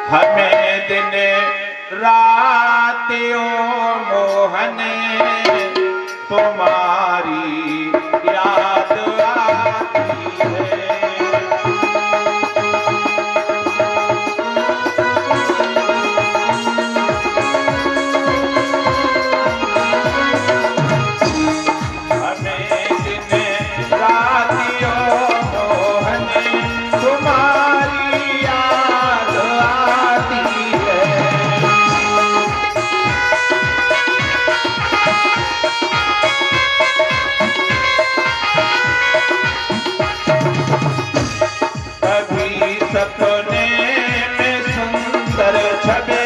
हमें दिन रात ओ मोहन तुम्हारी याद आती है। हमें दिन रात ओ मोहन तुम्हारी याद आती है। कभी सपने में सुंदर छबे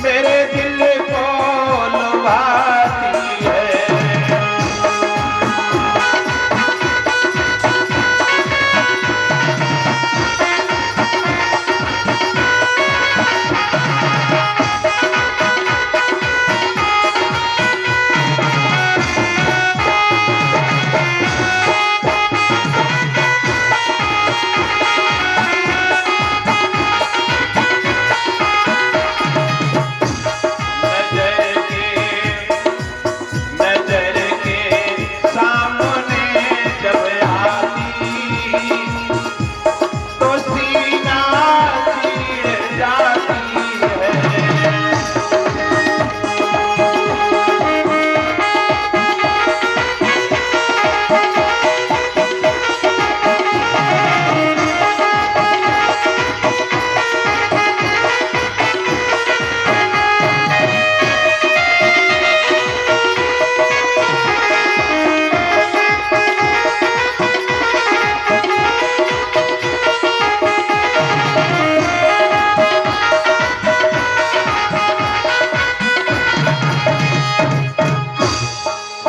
मेरे दिल को लुभाती है। नजर के सामने जब आती तो सीना चीर जाती है।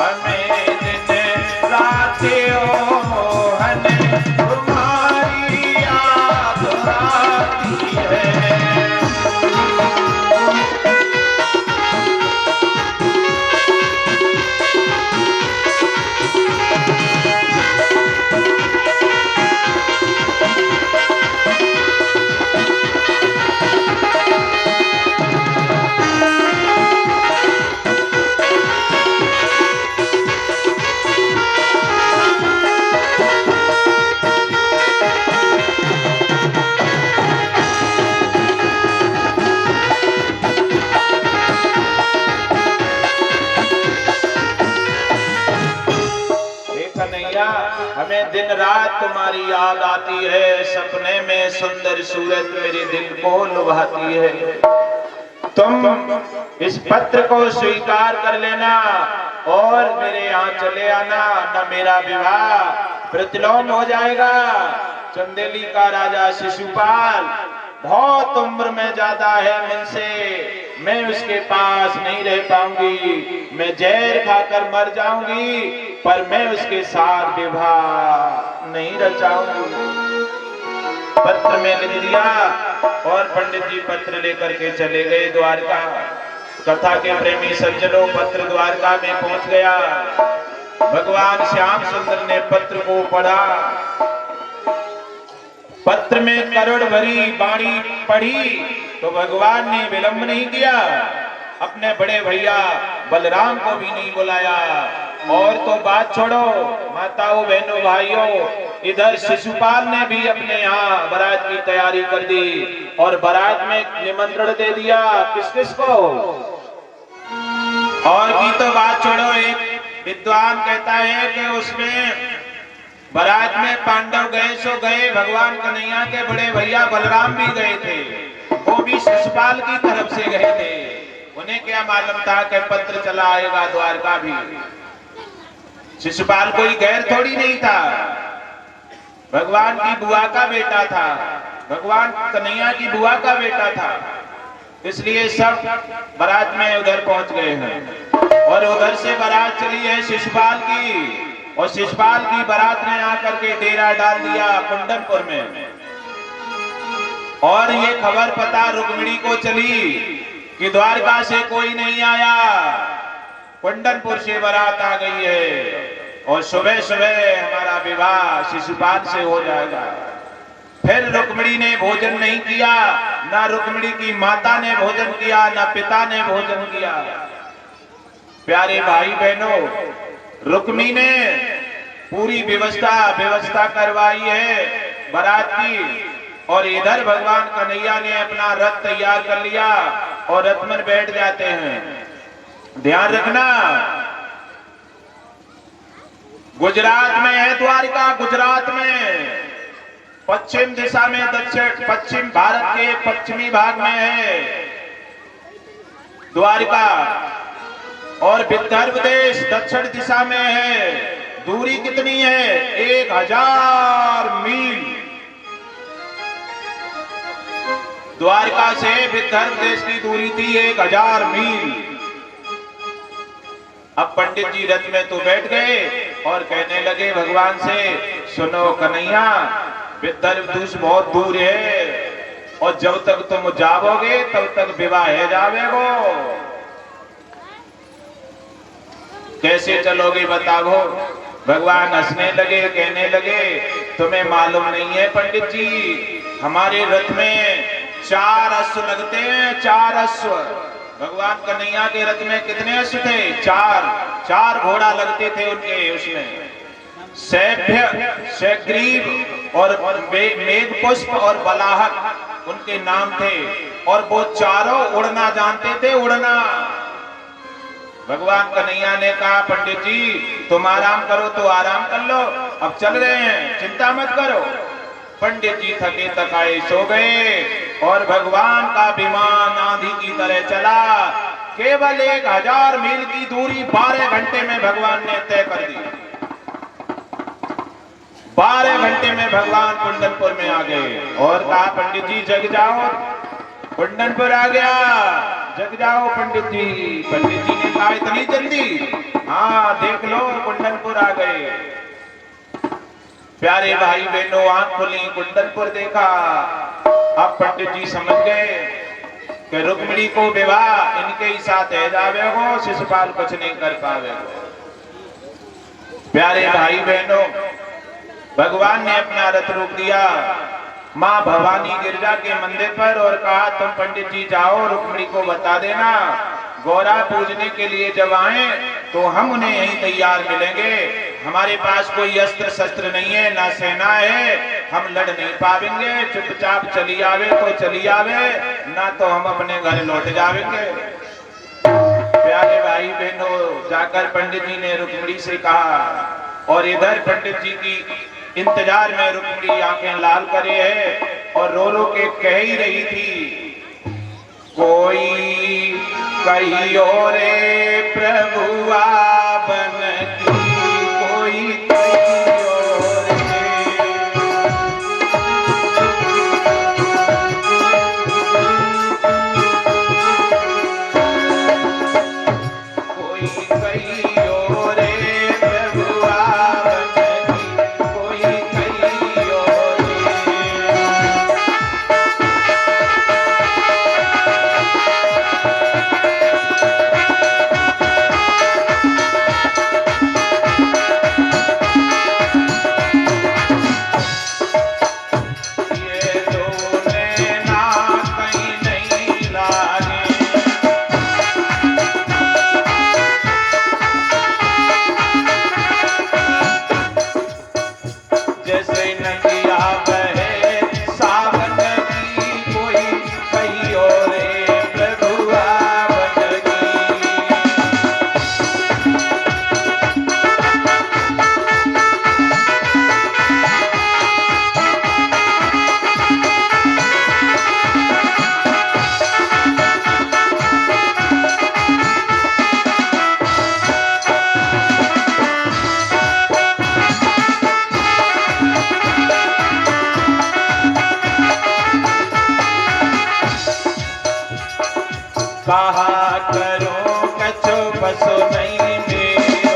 हमें दिन रात ओ मोहन तुम्हारी याद आती है। कन्हैया हमें दिन रात तुम्हारी याद आती है, सपने में सुंदर सूरत मेरे दिल को लुभाती है। तुम इस पत्र को स्वीकार कर लेना और मेरे यहाँ चले आना, न मेरा विवाह प्रतिलोम हो जाएगा। चंदेली का राजा शिशुपाल बहुत उम्र में ज्यादा है मुझसे, मैं उसके पास नहीं रह पाऊंगी, मैं जहर खाकर मर जाऊंगी, पर मैं उसके साथ विवाह नहीं रचाऊंगी। पत्र में लिख दिया और पंडित जी पत्र लेकर के चले गए द्वारका। कथा के प्रेमी सज्जनों, पत्र द्वारका में पहुंच गया। भगवान श्याम सुंदर ने पत्र को पढ़ा। पत्र में करुण भरी वाणी पढ़ी तो भगवान ने विलंब नहीं किया, अपने बड़े भैया बलराम को भी नहीं बुलाया। और तो बात छोड़ो माताओं बहनों भाइयों, इधर शिशुपाल ने भी अपने यहाँ बारात की तैयारी कर दी और बारात में निमंत्रण दे दिया। किस किस को? और की तो बात छोड़ो, एक विद्वान कहता है कि उसमें बारात में पांडव गए सो गए, भगवान कन्हैया के बड़े भैया बलराम भी गए थे, वो भी शिशुपाल की तरफ से गए थे। उन्हें क्या मालूम था कि पत्र चला आएगा द्वारका भी। शिशुपाल कोई गैर थोड़ी नहीं था, भगवान की बुआ का बेटा था, भगवान कन्हैया की बुआ का बेटा था, इसलिए सब बारात में उधर पहुंच गए हैं। और उधर से बारात चली है शिशुपाल की, और शिशुपाल की बारात ने आकर के डेरा डाल दिया कुंडनपुर में। और ये खबर पता रुक्मिणी को चली कि द्वारका से कोई नहीं आया, कुंडनपुर से बारात आ गई है और सुबह सुबह हमारा विवाह शिशुपाल से हो जाएगा। फिर रुक्मिणी ने भोजन नहीं किया, ना रुक्मिणी की माता ने भोजन किया, ना पिता ने भोजन किया। प्यारे भाई बहनों, रुक्मिणी ने पूरी व्यवस्था करवाई है बारात की, और इधर भगवान कन्हैया ने अपना रथ तैयार कर लिया और रथ में बैठ जाते हैं। ध्यान रखना, गुजरात में है द्वारिका, गुजरात में पश्चिम दिशा में, दक्षिण पश्चिम भारत के पश्चिमी भाग में है द्वारिका, और विदर्भ देश दक्षिण दिशा में है। दूरी कितनी है? 1000 मील द्वारका से विदर्भ देश की दूरी थी 1000 मील। अब पंडित जी रथ में तो बैठ गए और कहने लगे भगवान से, सुनो कन्हैया, विदर्भ देश बहुत दूर है और जब तक तुम जाओगे तब तक विवाह है जावेगो, कैसे चलोगे बताओ। भगवान हंसने लगे, कहने लगे, तुम्हें मालूम नहीं है पंडित जी, हमारे रथ में 4 अश्व लगते हैं, 4 अश्व। भगवान कन्हैया के रथ में कितने अश्व थे? 4 घोड़ा लगते थे उनके, उसमें सैभ्य, शैग्रीव और मेघपुष्प और बलाहक उनके नाम थे, और वो चारों उड़ना जानते थे, उड़ना। भगवान कन्हैया ने कहा, पंडित जी तुम आराम करो तो आराम कर लो, अब चल रहे हैं, चिंता मत करो। पंडित जी थके थकाए सो गए और भगवान का विमान आंधी की तरह चला। केवल 1000 मील की दूरी 12 घंटे में भगवान ने तय कर दी। 12 घंटे में भगवान कुंडनपुर में आ गए और कहा, पंडित जी जग जाओ, कुंडनपुर आ गया, जग जाओ पंडित जी। पंडित जी ने कहा, इतनी जल्दी? हाँ देख लो, कुंडनपुर आ गए। प्यारे भाई बहनों, आंख खुली, कुंडनपुर देखा। अब पंडित जी समझ गए कि रुक्मिणी को विवाह इनके ही साथ है जावे हो, शिशुपाल कुछ नहीं कर पावे। प्यारे भाई बहनों, भगवान ने अपना रथ रोक दिया मां भवानी गिरजा के मंदिर पर और कहा, तुम पंडित जी जाओ, रुक्मिणी को बता देना, गौरा पूजने के लिए जब आए तो हम उन्हें यहीं तैयार मिलेंगे। हमारे पास कोई अस्त्र शस्त्र नहीं है, ना सेना है, हम लड़ नहीं पाएंगे। चुपचाप चली आवे तो चली आवे, ना तो हम अपने घर लौट जाएंगे। प्यारे भाई बहनों, जाकर पंडित जी ने रुक्मिणी से कहा, और इधर पंडित जी की इंतजार में रुक्मिणी आंखें लाल करे है और रो रो के कह ही रही थी, कोई कहियो रे प्रभुआ बन की, कोई कहियो रे, कोई कहियो रे प्रभुआ बन की, कोई कहियो कहा करो कछो बसो नहीं मेरो,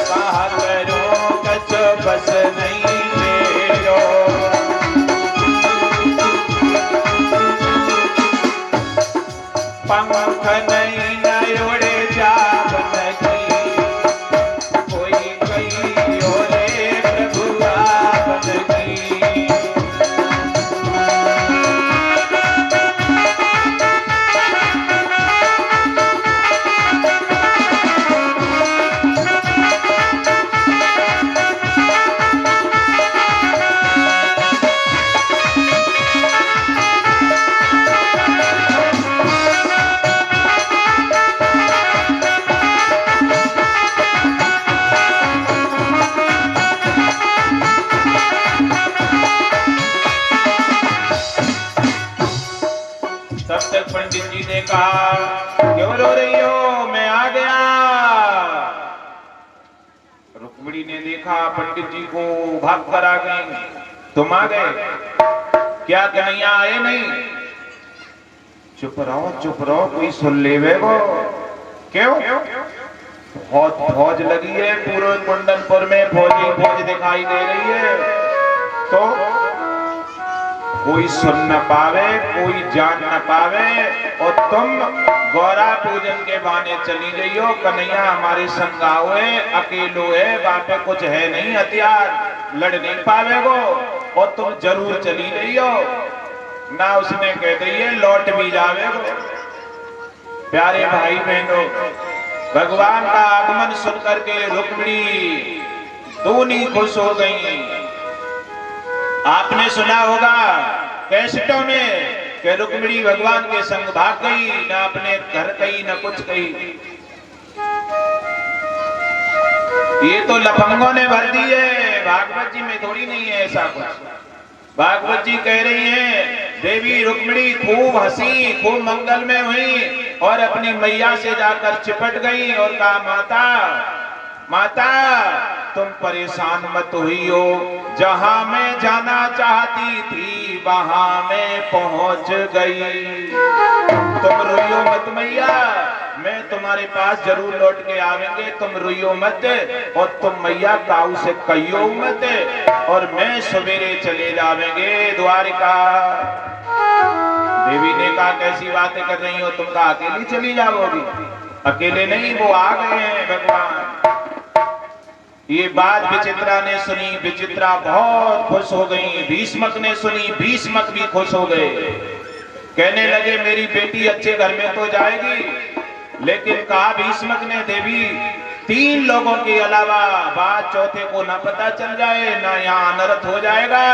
कहा करो कछो बस नहीं मेरो, पंख नहीं न उड़े जावन की, कोई कहियो पर पंडित जी ने कहा, क्यों रो रही हो, मैं आ गया। रुक्मिणी ने देखा पंडित जी को, भाग कर आ गई। तुम आ गए, क्या कन्हैया आए नहीं? चुप रहो, कोई सुन ले वो। क्यों? बहुत फौज लगी है पूरे कुंडनपुर में, फौज दिखाई दे रही है, तो कोई सुन न पावे, कोई जान न पावे, और तुम गौरा पूजन के बहाने चली गई हो। कन्हैया हमारे संग आओए, अकेलो है, बापे कुछ है नहीं हथियार, लड़ नहीं पावे वो, और तुम जरूर चली गई हो ना। उसने कह दी है लौट भी जावे वो। प्यारे भाई बहनों, भगवान का आगमन सुनकर के रुक्मिणी दूनी खुश हो गई। आपने सुना होगा कैसेटों में कि रुक्मिणी भगवान के संग भाग गई, न अपने घर गई न कुछ कही। ये तो लफंगों ने भर दी है, भागवत जी में थोड़ी नहीं है ऐसा कुछ। भागवत जी कह रही है देवी रुक्मिणी खूब हंसी, खूब मंगल में हुई और अपनी मैया से जाकर चिपट गई और कहा, माता तुम परेशान मत हुई हो, जहां मैं जाना चाहती थी वहां मैं पहुंच गई। तुम रोइयो मत मैया, मैं तुम्हारे पास जरूर लौट के आवेंगे, तुम रोइयो मत, और तुम मैया काऊ से कहियो मत, और मैं सवेरे चले जावेंगे द्वारिका। देवी ने कहा, कैसी बातें कर रही हो, तुम का अकेली चली जाओगी? अकेले नहीं, वो आ गए हैं भगवान। ये बात विचित्रा ने सुनी, विचित्रा बहुत खुश हो गई। भीष्मक ने सुनी, भीष्मक भी खुश हो गए। कहने लगे मेरी बेटी अच्छे घर में तो जाएगी, लेकिन कहा भीष्मक ने, देवी 3 लोगों के अलावा बात चौथे को न पता चल जाए, ना यहाँ अनर्थ हो जाएगा।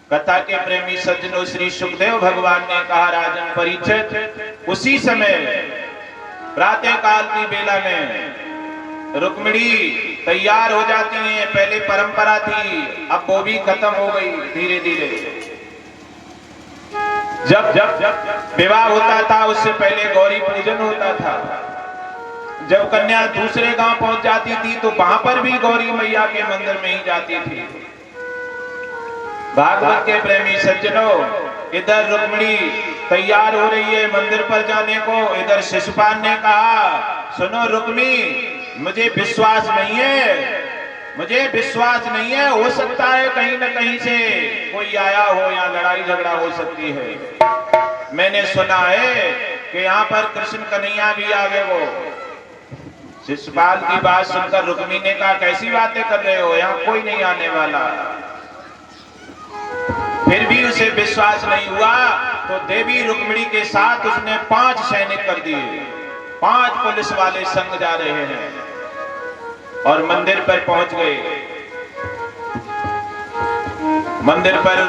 कथा के प्रेमी सज्जनों, श्री सुखदेव भगवान ने कहा, राजन परीक्षित, उसी समय प्रातः काल की बेला में रुक्मिणी तैयार हो जाती हैं। पहले परंपरा थी, अब वो भी खत्म हो गई धीरे धीरे। जब विवाह होता था उससे पहले गौरी पूजन होता था। जब कन्या दूसरे गांव पहुंच जाती थी तो वहां पर भी गौरी मैया के मंदिर में ही जाती थी। भागवत के प्रेमी सज्जनों, इधर रुक्मिणी तैयार हो रही है मंदिर पर जाने को, इधर शिशुपाल ने कहा, सुनो रुक्मिणी, मुझे विश्वास नहीं है, हो सकता है कहीं न कहीं से कोई आया हो, यहाँ लड़ाई झगड़ा हो सकती है। मैंने सुना है कि यहाँ पर कृष्ण कन्हैया भी आ गए। वो शिशुपाल की बात सुनकर रुक्मिणी ने कहा, कैसी बातें कर रहे हो, यहाँ कोई नहीं आने वाला। फिर भी उसे विश्वास नहीं हुआ तो देवी रुक्मिणी के साथ उसने 5 सैनिक कर दिए। 5 पुलिस वाले संग जा रहे हैं और मंदिर पर पहुंच गए। मंदिर पर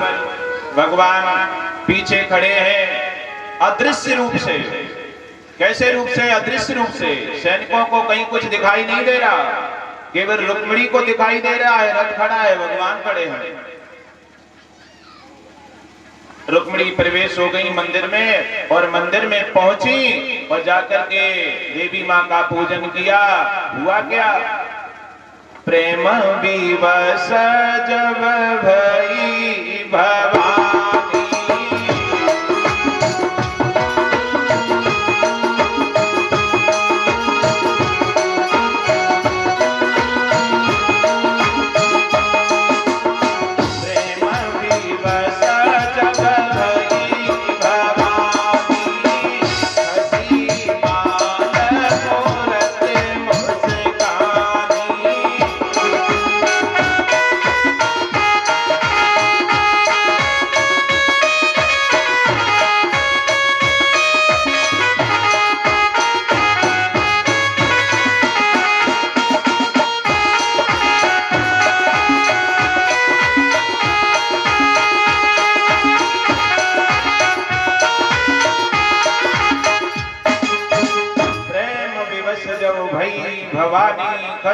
भगवान पीछे खड़े हैं अदृश्य रूप से। कैसे रूप से? अदृश्य रूप से। सैनिकों को कहीं कुछ दिखाई नहीं दे रहा, केवल रुक्मिणी को दिखाई दे रहा है। रथ खड़ा है, भगवान खड़े हैं। रुक्मिणी प्रवेश हो गई मंदिर में और मंदिर में पहुंची और जाकर के देवी मां का पूजन किया। हुआ क्या? प्रेम विवश जब भई भवानी,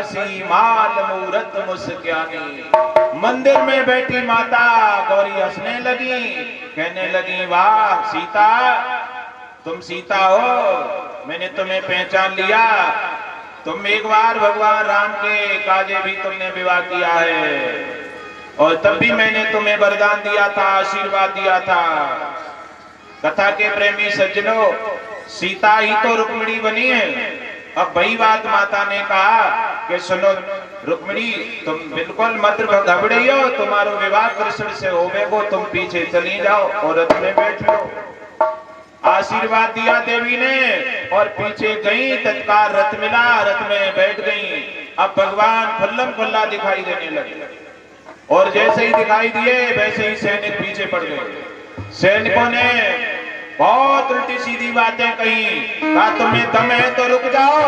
बसी माल मूरत मुस्क्यानी। मंदिर में बैठी माता गौरी हंसने लगी, कहने लगी वाह सीता, तुम सीता हो, मैंने तुम्हें पहचान लिया। तुम एक बार भगवान राम के काजे भी तुमने विवाह किया है, और तब भी मैंने तुम्हें वरदान दिया था, आशीर्वाद दिया था। कथा के प्रेमी सज्जनों, सीता ही तो रुक्मिणी बनी है। अब वही बात माता ने कहा कि सुनो रुक्मिणी, तुम बिल्कुल मत घबराइयो, तुम्हारो विवाह कृष्ण से होवेगो, तुम पीछे चली जाओ और रथ में बैठ लो। आशीर्वाद दिया देवी ने और पीछे गई, तत्काल रथ मिला, रथ में बैठ गई। अब भगवान खुल्लम खुल्ला दिखाई देने लगे, और जैसे ही दिखाई दिए वैसे ही सैनिक पीछे पड़ गए। सैनिकों ने बहुत उल्टी सीधी बातें कही, कहा तुम्हें दम है तो रुक जाओ,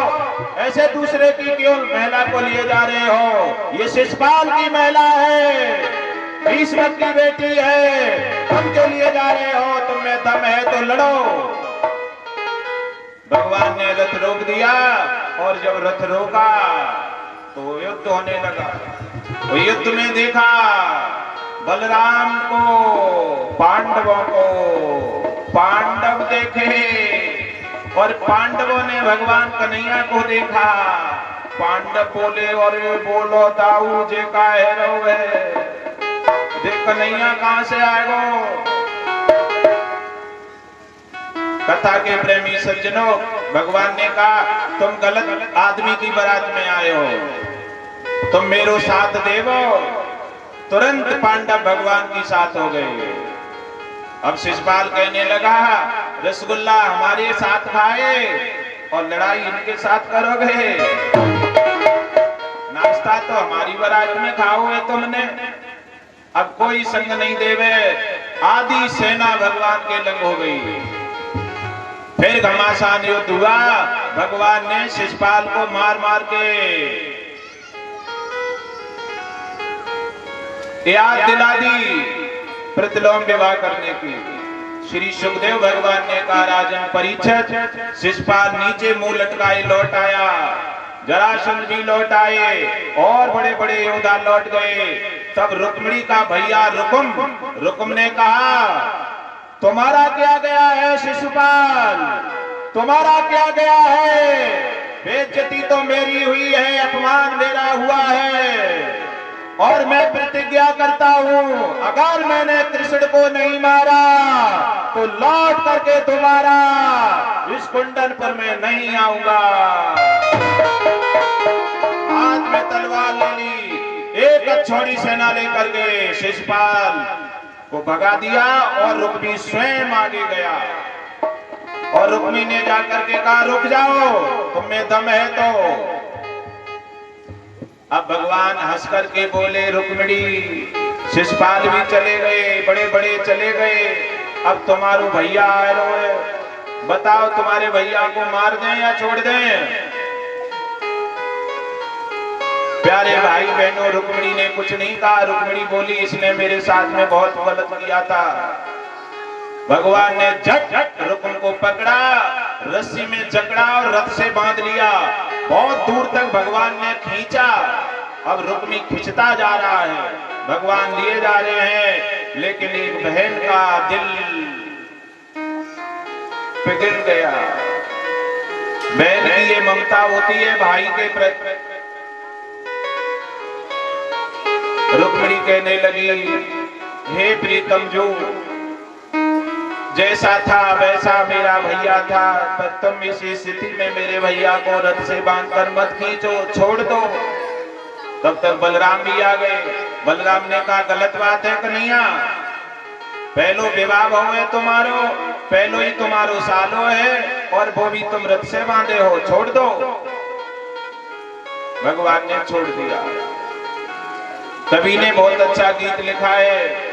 ऐसे दूसरे की क्यों महिला को लिए जा रहे हो, ये शिशुपाल की महिला है, भीष्म की बेटी है, तुम क्यों लिए जा रहे हो, तुम्हें दम है तो लड़ो। भगवान ने रथ रोक दिया, और जब रथ रोका तो युद्ध होने लगा। तो युद्ध में देखा बलराम को, पांडवों को, पांडव देखे और पांडवों ने भगवान कन्हैया को देखा। पांडव बोले और बोलो दाऊ जे का है, देख कन्हैया कहां से आएगो। कथा के प्रेमी सज्जनों, भगवान ने कहा तुम गलत आदमी की बारात में आए हो, तुम मेरो साथ देवो। तुरंत पांडव भगवान की साथ हो गए। अब शिशुपाल कहने लगा रसगुल्ला हमारे साथ खाए और लड़ाई इनके साथ करोगे, नाश्ता तो हमारी बारात में खाओगे तुमने, अब कोई संग नहीं देवे। आधी सेना भगवान के लंग हो गई। फिर घमासान युद्ध हुआ, भगवान ने शिशुपाल को मार मार के याद दिला दी प्रतिलोम विवाह करने की। श्री सुखदेव भगवान ने कहा राजन परीक्षित, शिशुपाल नीचे मुंह लटकाए लौट आया, जरासंध भी लौट आए और बड़े बड़े योद्धा लौट गए। तब रुक्मिणी का भैया रुकुम ने कहा तुम्हारा क्या गया है शिशुपाल, तुम्हारा क्या गया है, बेइज्जती तो मेरी हुई है, अपमान मेरा हुआ है, और मैं प्रतिज्ञा करता हूं अगर मैंने कृष्ण को नहीं मारा तो लौट करके दोबारा इस कुंडन पर मैं नहीं आऊंगा। हाथ में तलवार ले ली, एक अच्छोड़ी सेना लेकर के शिशुपाल को भगा दिया और रुक्मी स्वयं आगे गया। और रुक्मी ने जाकर के कहा रुक जाओ, तुम्हें दम है तो। अब भगवान हंस करके बोले रुक्मिणी, शिशुपाल भी चले गए, बड़े बड़े चले गए, अब तुम्हारो भैया आए है, बताओ तुम्हारे भैया को मार दें या छोड़ दें। प्यारे भाई बहनों, रुक्मिणी ने कुछ नहीं कहा। रुक्मिणी बोली इसने मेरे साथ में बहुत गलत किया था। भगवान ने झट रुक्म को पकड़ा, रस्सी में जकड़ा और रथ से बांध लिया। बहुत दूर तक भगवान ने खींचा, अब रुक्मी खिंचता जा रहा है, भगवान लिए जा रहे हैं, लेकिन एक बहन का दिल पिघल गया। बहन की ये ममता होती है भाई के प्रति। रुक्मिणी कहने लगी हे प्रीतम, जो जैसा था वैसा मेरा भैया था, पर तुम इस स्थिति में मेरे भैया को रथ से बांधकर मत खींचो, छोड़ दो। तब तक बलराम भी आ गए। बलराम ने कहा गलत बात है कन्हैया, पहलो विवाह हुए तुम्हारो, पहलो ही तुम्हारो सालो है और वो भी तुम रथ से बांधे हो, छोड़ दो। भगवान ने छोड़ दिया। कवि ने बहुत अच्छा गीत लिखा है,